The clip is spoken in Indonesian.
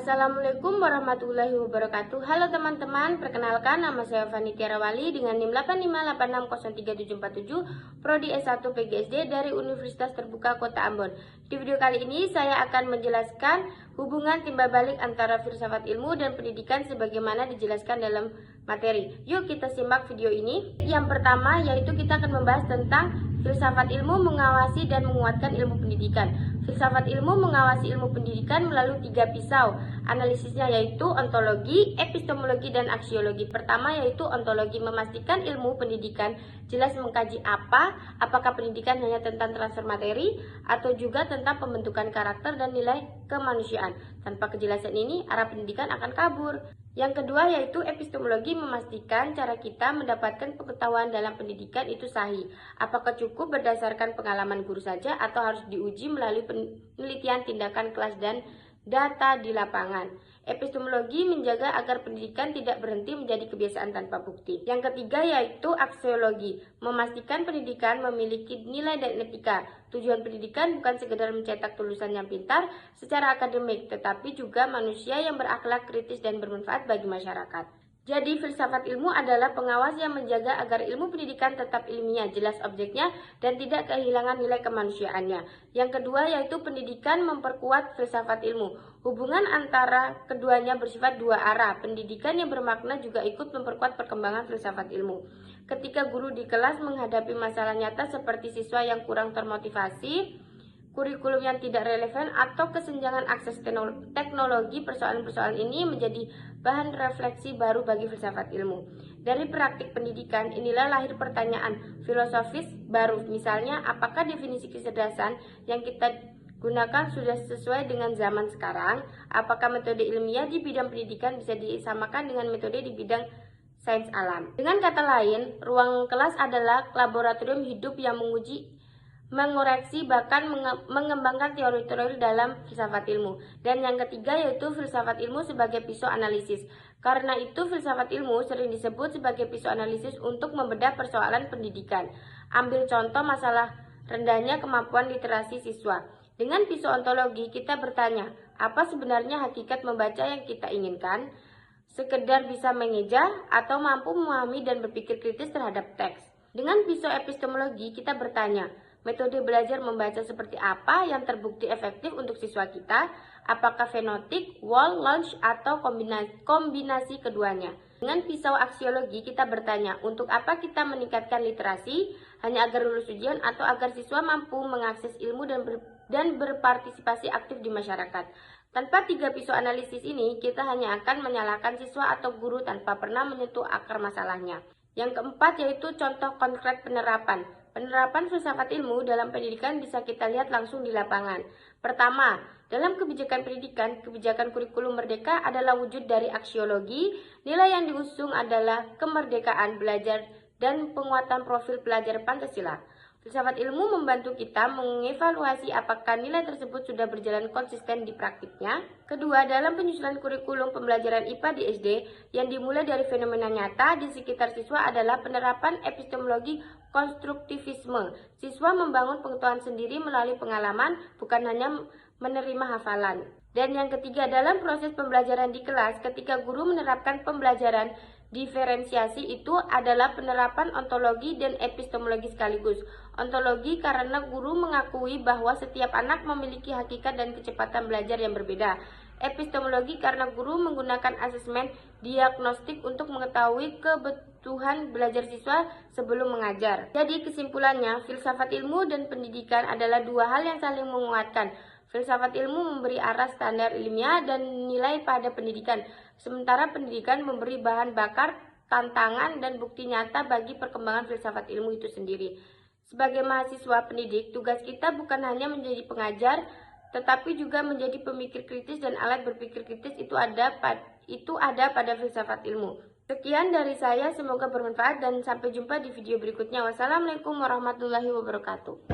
Assalamualaikum warahmatullahi wabarakatuh. Halo teman-teman, perkenalkan nama saya Fani Tiarawali dengan NIM 8586037747, Prodi S1 PGSD dari Universitas Terbuka Kota Ambon. Di video kali ini saya akan menjelaskan hubungan timbal balik antara filsafat ilmu dan pendidikan sebagaimana dijelaskan dalam materi. Yuk kita simak video ini. Yang pertama yaitu kita akan membahas tentang filsafat ilmu mengawasi dan menguatkan ilmu pendidikan. Filsafat ilmu mengawasi ilmu pendidikan melalui 3 pisau analisisnya, yaitu ontologi, epistemologi, dan aksiologi. Pertama yaitu ontologi, memastikan ilmu pendidikan jelas mengkaji apakah pendidikan hanya tentang transfer materi atau juga tentang pembentukan karakter dan nilai kemanusiaan. Tanpa kejelasan ini, arah pendidikan akan kabur. Yang kedua yaitu epistemologi, memastikan cara kita mendapatkan pengetahuan dalam pendidikan itu sahih. Apakah cukup berdasarkan pengalaman guru saja atau harus diuji melalui penelitian, tindakan kelas, dan data di lapangan. Epistemologi menjaga agar pendidikan tidak berhenti menjadi kebiasaan tanpa bukti. Yang ketiga yaitu aksiologi, memastikan pendidikan memiliki nilai dan etika. Tujuan pendidikan bukan sekedar mencetak lulusan yang pintar secara akademik, tetapi juga manusia yang berakhlak, kritis, dan bermanfaat bagi masyarakat. Jadi, filsafat ilmu adalah pengawas yang menjaga agar ilmu pendidikan tetap ilmiah, jelas objeknya, dan tidak kehilangan nilai kemanusiaannya. Yang kedua yaitu pendidikan memperkuat filsafat ilmu. Hubungan antara keduanya bersifat dua arah. Pendidikan yang bermakna juga ikut memperkuat perkembangan filsafat ilmu. Ketika guru di kelas menghadapi masalah nyata seperti siswa yang kurang termotivasi, kurikulum yang tidak relevan, atau kesenjangan akses teknologi, persoalan-persoalan ini menjadi bahan refleksi baru bagi filsafat ilmu. Dari praktik pendidikan, inilah lahir pertanyaan filosofis baru. Misalnya, apakah definisi kecerdasan yang kita gunakan sudah sesuai dengan zaman sekarang? Apakah metode ilmiah di bidang pendidikan bisa disamakan dengan metode di bidang sains alam? Dengan kata lain, ruang kelas adalah laboratorium hidup yang menguji, mengoreksi, bahkan mengembangkan teori-teori dalam filsafat ilmu. Dan yang ketiga yaitu filsafat ilmu sebagai pisau analisis. Karena itu filsafat ilmu sering disebut sebagai pisau analisis untuk membedah persoalan pendidikan. Ambil contoh masalah rendahnya kemampuan literasi siswa. Dengan pisau ontologi kita bertanya, apa sebenarnya hakikat membaca yang kita inginkan? Sekedar bisa mengeja atau mampu memahami dan berpikir kritis terhadap teks. Dengan pisau epistemologi kita bertanya, metode belajar membaca seperti apa yang terbukti efektif untuk siswa kita? Apakah fenotik, wall, launch, atau kombinasi keduanya? Dengan pisau aksiologi kita bertanya, untuk apa kita meningkatkan literasi? Hanya agar lulus ujian atau agar siswa mampu mengakses ilmu dan berpartisipasi aktif di masyarakat? Tanpa 3 pisau analisis ini, kita hanya akan menyalahkan siswa atau guru tanpa pernah menyentuh akar masalahnya. Yang keempat yaitu contoh konkret penerapan. Penerapan filsafat ilmu dalam pendidikan bisa kita lihat langsung di lapangan. Pertama, dalam kebijakan pendidikan, kebijakan kurikulum merdeka adalah wujud dari aksiologi. Nilai yang diusung adalah kemerdekaan belajar dan penguatan profil pelajar Pancasila. Filsafat ilmu membantu kita mengevaluasi apakah nilai tersebut sudah berjalan konsisten di praktiknya. Kedua, dalam penyusunan kurikulum pembelajaran IPA di SD yang dimulai dari fenomena nyata di sekitar siswa adalah penerapan epistemologi konstruktivisme. Siswa membangun pengetahuan sendiri melalui pengalaman, bukan hanya menerima hafalan. Dan yang ketiga, dalam proses pembelajaran di kelas, ketika guru menerapkan pembelajaran diferensiasi itu adalah penerapan ontologi dan epistemologi sekaligus. Ontologi karena guru mengakui bahwa setiap anak memiliki hakikat dan kecepatan belajar yang berbeda. Epistemologi karena guru menggunakan asesmen diagnostik untuk mengetahui kebutuhan belajar siswa sebelum mengajar. Jadi kesimpulannya, filsafat ilmu dan pendidikan adalah dua hal yang saling menguatkan. Filsafat ilmu memberi arah standar ilmiah dan nilai pada pendidikan, sementara pendidikan memberi bahan bakar, tantangan, dan bukti nyata bagi perkembangan filsafat ilmu itu sendiri. Sebagai mahasiswa pendidik, tugas kita bukan hanya menjadi pengajar, tetapi juga menjadi pemikir kritis, dan alat berpikir kritis itu ada pada filsafat ilmu. Sekian dari saya, semoga bermanfaat dan sampai jumpa di video berikutnya. Wassalamualaikum warahmatullahi wabarakatuh.